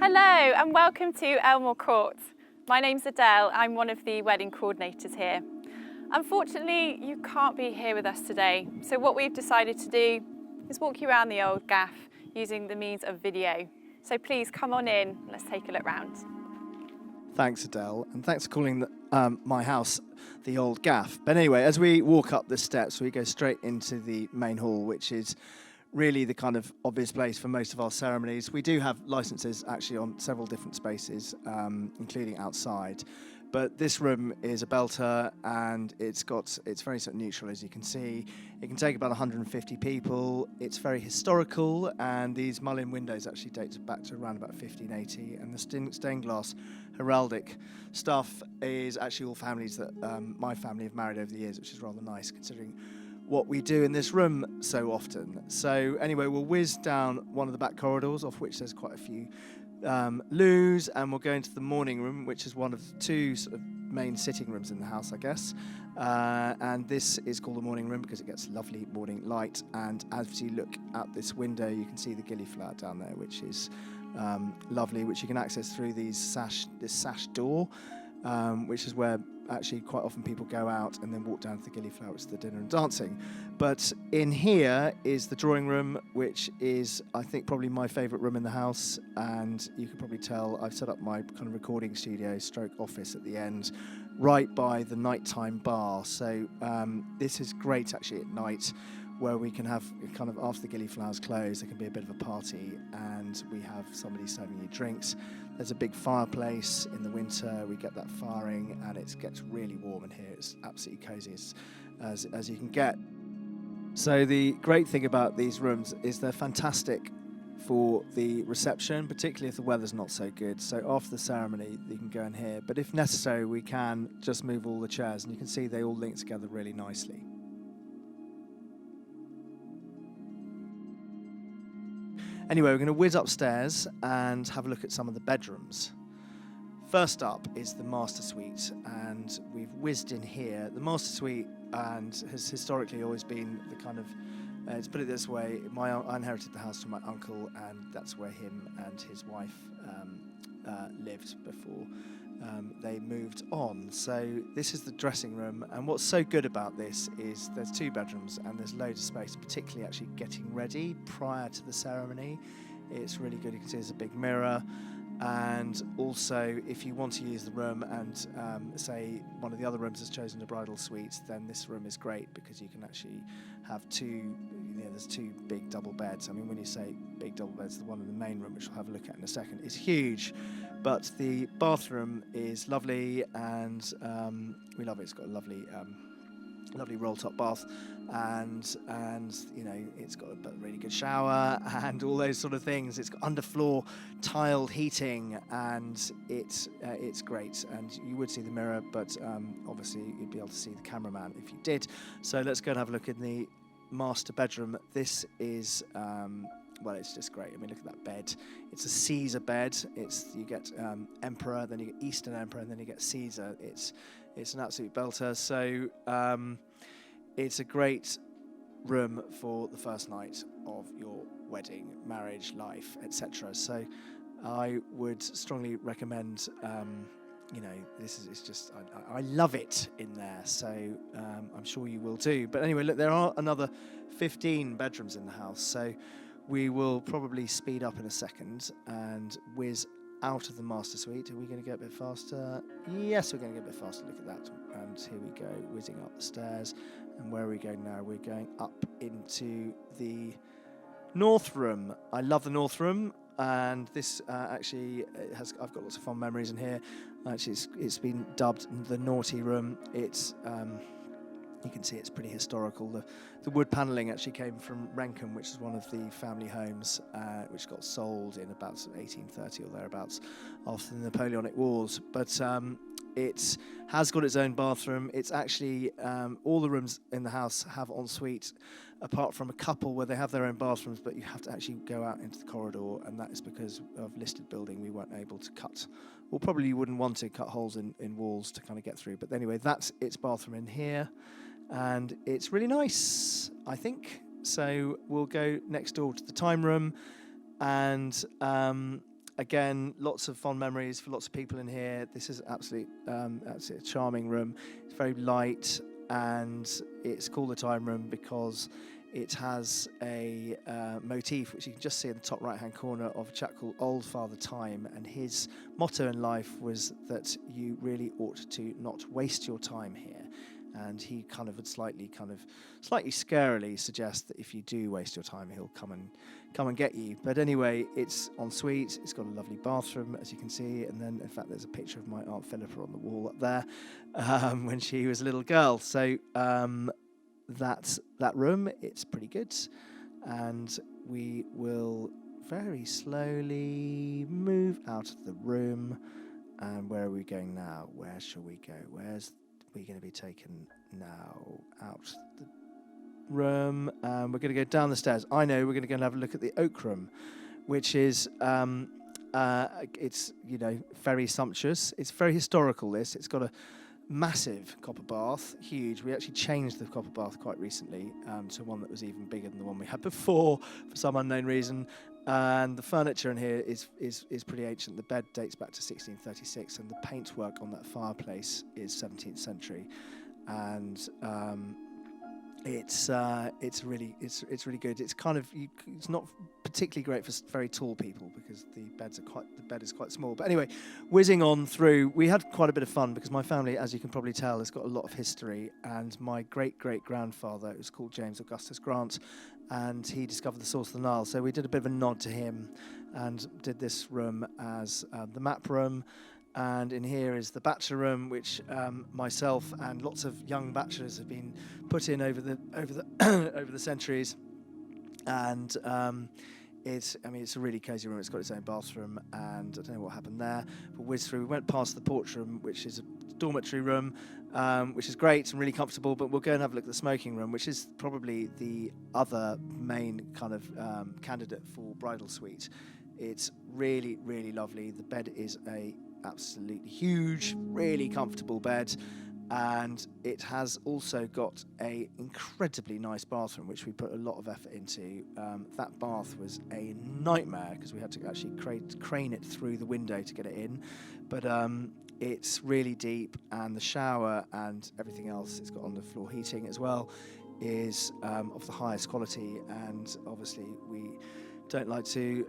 Hello and welcome to Elmore Court. My name's Adele, I'm one of the wedding coordinators here. Unfortunately, you can't be here with us today, so what we've decided to do is walk you around the old gaff using the means of video. So please come on in and let's take a look round. Thanks, Adele, and thanks for calling my house the old gaff. But anyway, as we walk up the steps, we go straight into the main hall, which is really the kind of obvious place for most of our ceremonies. We do have licenses actually on several different spaces, including outside. But this room is a belter, and it's very sort of neutral, as you can see. It can take about 150 people. It's very historical, and these mullin windows actually date back to around about 1580. And the stained glass heraldic stuff is actually all families that my family have married over the years, which is rather nice considering what we do in this room so often. So anyway, we'll whiz down one of the back corridors, off which there's quite a few loos, and we'll go into the morning room, which is one of the two sort of main sitting rooms in the house, I guess. And this is called the morning room because it gets lovely morning light. And as you look out this window, you can see the Gillyflower down there, which is lovely, which you can access through this sash door, which is where actually quite often people go out and then walk down to the Gillyflower, which is the dinner and dancing. But in here is the drawing room, which is, I think, probably my favourite room in the house. And you can probably tell I've set up my kind of recording studio stroke office at the end, right by the nighttime bar. So this is great actually at night, where we can have kind of, after the Gillyflowers close, there can be a bit of a party and we have somebody serving you drinks. There's a big fireplace in the winter. We get that firing and it gets really warm in here. It's absolutely cozy as you can get. So the great thing about these rooms is they're fantastic for the reception, particularly if the weather's not so good. So after the ceremony, you can go in here. But if necessary, we can just move all the chairs, and you can see they all link together really nicely. Anyway, we're going to whiz upstairs and have a look at some of the bedrooms. First up is the master suite, and we've whizzed in here. The master suite has historically always been the kind of, to put it this way, I inherited the house from my uncle, and that's where him and his wife lived before they moved on. So this is the dressing room, and what's so good about this is there's two bedrooms and there's loads of space, particularly actually getting ready prior to the ceremony. It's really good. You can see there's a big mirror, and also if you want to use the room and say one of the other rooms has chosen a bridal suite, then this room is great because you can actually have there's two big double beds. I mean, when you say big double beds, the one in the main room, which we'll have a look at in a second, is huge. But the bathroom is lovely, and we love it. It's got a lovely roll-top bath, and you know, it's got a really good shower and all those sort of things. It's got underfloor tiled heating, and it's great. And you would see the mirror, but obviously you'd be able to see the cameraman if you did. So let's go and have a look in the master bedroom. This is well, it's just great. I mean, look at that bed. It's a Caesar bed. You get Emperor, then you get Eastern Emperor, and then you get Caesar. It's an absolute belter. So it's a great room for the first night of your wedding, marriage, life, etc. So I would strongly recommend. You know, it's just I love it in there. So I'm sure you will too. But anyway, look, there are another 15 bedrooms in the house. So we will probably speed up in a second and whiz out of the master suite. Are we going to get a bit faster? Yes, we're going to get a bit faster. Look at that. And here we go, whizzing up the stairs. And where are we going now? We're going up into the north room. I love the north room. And this actually I've got lots of fond memories in here. Actually, it's been dubbed the naughty room. It's you can see it's pretty historical. The wood panelling actually came from Renkham, which is one of the family homes which got sold in about 1830 or thereabouts after the Napoleonic Wars. But it has got its own bathroom. It's actually all the rooms in the house have ensuite, apart from a couple where they have their own bathrooms, but you have to actually go out into the corridor, and that is because of listed building. We weren't able to cut, well, probably you wouldn't want to cut holes in walls to kind of get through. But anyway, that's its bathroom in here, and it's really nice, I think. So we'll go next door to the time room, and again, lots of fond memories for lots of people in here. This is absolutely a charming room. It's very light, and it's called the Time Room because it has a motif which you can just see in the top right-hand corner of a chap called Old Father Time, and his motto in life was that you really ought to not waste your time here. And he kind of would slightly scarily suggest that if you do waste your time, he'll come and get you. But anyway, it's en suite. It's got a lovely bathroom, as you can see. And then, in fact, there's a picture of my Aunt Philippa on the wall up there when she was a little girl. So that's that room. It's pretty good. And we will very slowly move out of the room. And where are we going now? Where shall we go? Where's we're going to be taken now out the room, and we're going to go down the stairs. I know we're going to go and have a look at the oak room, which is it's very sumptuous. It's very historical. It's got a massive copper bath, huge. We actually changed the copper bath quite recently to one that was even bigger than the one we had before for some unknown reason. And the furniture in here is pretty ancient. The bed dates back to 1636, and the paintwork on that fireplace is 17th century. And it's really good. It's kind of it's not particularly great for very tall people because the bed is quite small. But anyway, whizzing on through, we had quite a bit of fun because my family, as you can probably tell, has got a lot of history. And my great grandfather was called James Augustus Grant, and he discovered the source of the Nile. So we did a bit of a nod to him and did this room as the map room. And in here is the bachelor room, which myself and lots of young bachelors have been put in over the over the centuries. And it's a really cosy room. It's got its own bathroom, and I don't know what happened there. But whizzed through. We went past the porch room, which is a dormitory room, which is great and really comfortable. But we'll go and have a look at the smoking room, which is probably the other main kind of candidate for bridal suite. It's really, really lovely. The bed is a absolutely huge, really comfortable bed, and it has also got a incredibly nice bathroom, which we put a lot of effort into. That bath was a nightmare because we had to actually crane it through the window to get it in, but it's really deep, and the shower and everything else, it's got on-the-floor heating as well, is of the highest quality. And obviously we don't like to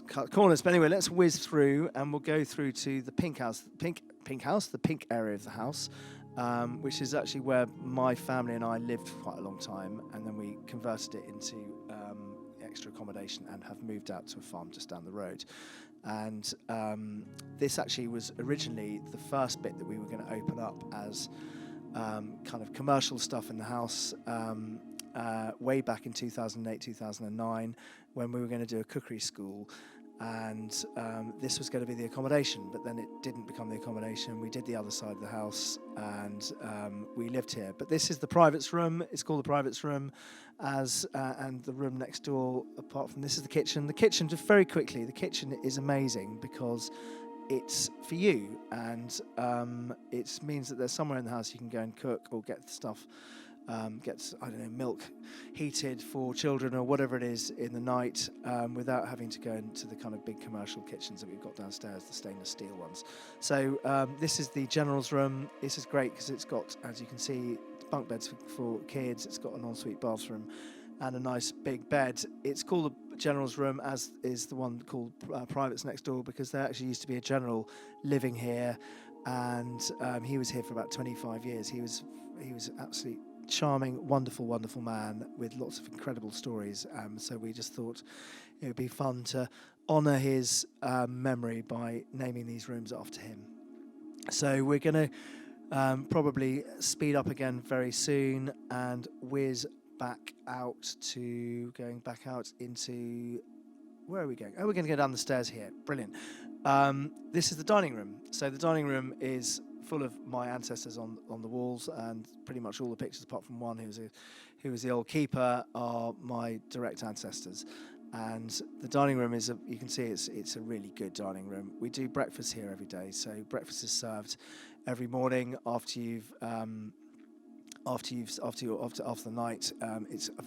cut corners, but anyway, let's whiz through, and we'll go through to the pink area of the house, which is actually where my family and I lived for quite a long time, and then we converted it into extra accommodation and have moved out to a farm just down the road. And this actually was originally the first bit that we were going to open up as kind of commercial stuff in the house way back in 2008, 2009, when we were going to do a cookery school. And this was going to be the accommodation, but then it didn't become the accommodation. We did the other side of the house, and we lived here. But this is the privates room. It's called the privates room, and the room next door, apart from this, is the kitchen. The kitchen, just very quickly, the kitchen is amazing because it's for you, and it means that there's somewhere in the house you can go and cook or get stuff. Gets, I don't know, milk heated for children or whatever it is in the night, without having to go into the kind of big commercial kitchens that we've got downstairs, the stainless steel ones. So this is the general's room. This is great because it's got, as you can see, bunk beds for kids. It's got an ensuite bathroom and a nice big bed. It's called the general's room, as is the one called privates next door, because there actually used to be a general living here, and he was here for about 25 years. He was absolutely charming, wonderful man with lots of incredible stories. So we just thought it would be fun to honour his memory by naming these rooms after him. So we're going to probably speed up again very soon and whiz going back out into, where are we going? Oh, we're going to go down the stairs here. Brilliant. This is the dining room. So the dining room is full of my ancestors on the walls, and pretty much all the pictures, apart from one who was the old keeper, are my direct ancestors. And the dining room is you can see it's a really good dining room. We do breakfast here every day, so breakfast is served every morning after you've after the night. It's a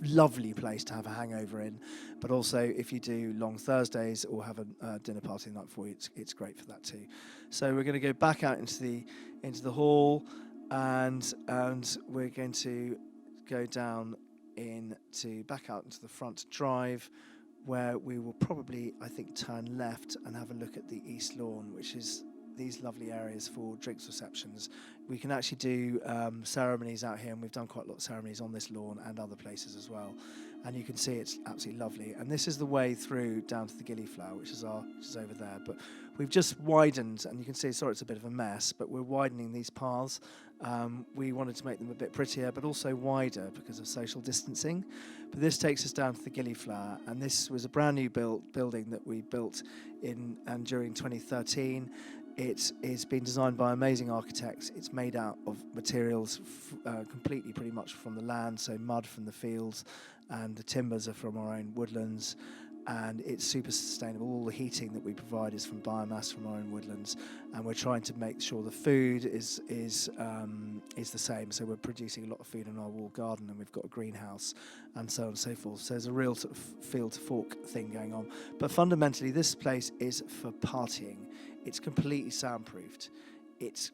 lovely place to have a hangover in, but also if you do long Thursdays or have a dinner party the night before, it's great for that too. So we're going to go back out into the hall, and we're going to go down back out into the front drive, where we will probably, I think, turn left and have a look at the East Lawn, which is these lovely areas for drinks receptions. We can actually do ceremonies out here, and we've done quite a lot of ceremonies on this lawn and other places as well. And you can see it's absolutely lovely. And this is the way through down to the Gillyflower, which is over there. But we've just widened, and you can see, sorry, it's a bit of a mess, but we're widening these paths. We wanted to make them a bit prettier, but also wider because of social distancing. But this takes us down to the Gillyflower, and this was a brand new building that we built during 2013. It is been designed by amazing architects. It's made out of materials completely pretty much from the land, so mud from the fields, and the timbers are from our own woodlands, and it's super sustainable. All the heating that we provide is from biomass from our own woodlands, and we're trying to make sure the food is the same. So we're producing a lot of food in our wall garden, and we've got a greenhouse, and so on and so forth. So there's a real sort of field to fork thing going on. But fundamentally, this place is for partying. It's completely soundproofed.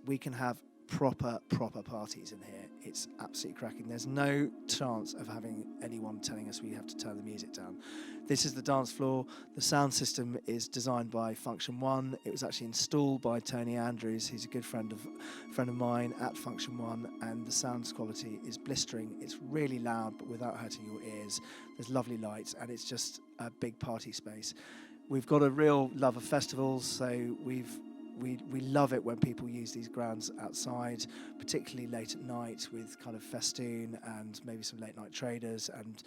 We can have proper parties in here. It's absolutely cracking. There's no chance of having anyone telling us we have to turn the music down. This is the dance floor. The sound system is designed by Function One. It was actually installed by Tony Andrews, who's a good friend of mine at Function One, and the sound quality is blistering. It's really loud, but without hurting your ears. There's lovely lights, and it's just a big party space. We've got a real love of festivals, so we love it when people use these grounds outside, particularly late at night with kind of festoon and maybe some late night traders and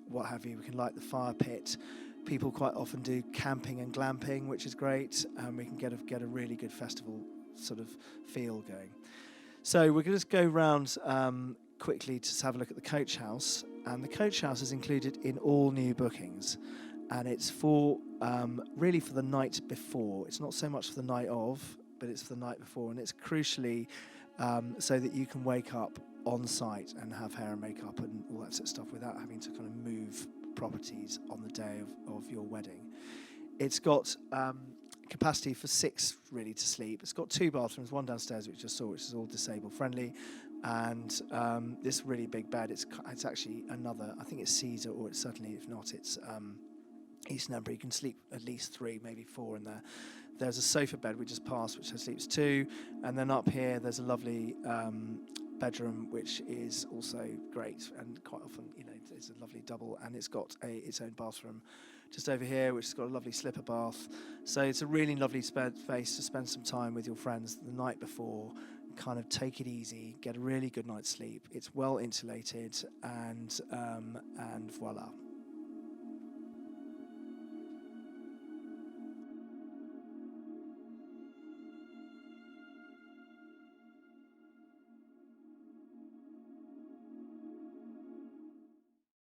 what have you. We can light the fire pit. People quite often do camping and glamping, which is great, and we can get a really good festival sort of feel going. So we're going to just go round quickly to have a look at the coach house, and the coach house is included in all new bookings. And it's really for the night before. It's not so much for the night of, but it's for the night before. And it's crucially so that you can wake up on site and have hair and makeup and all that sort of stuff without having to kind of move properties on the day of your wedding. It's got capacity for 6 really to sleep. It's got 2 bathrooms, one downstairs, which you just saw, which is all disabled friendly. And this really big bed, it's actually another, I think it's Caesar, or it's certainly, if not, it's East Number. You can sleep at least 3, maybe 4 in there. There's a sofa bed we just passed, which sleeps 2, and then up here there's a lovely bedroom, which is also great, and quite often, it's a lovely double, and it's got its own bathroom just over here, which has got a lovely slipper bath. So it's a really lovely space to spend some time with your friends the night before. Kind of take it easy, get a really good night's sleep. It's well insulated, and voila.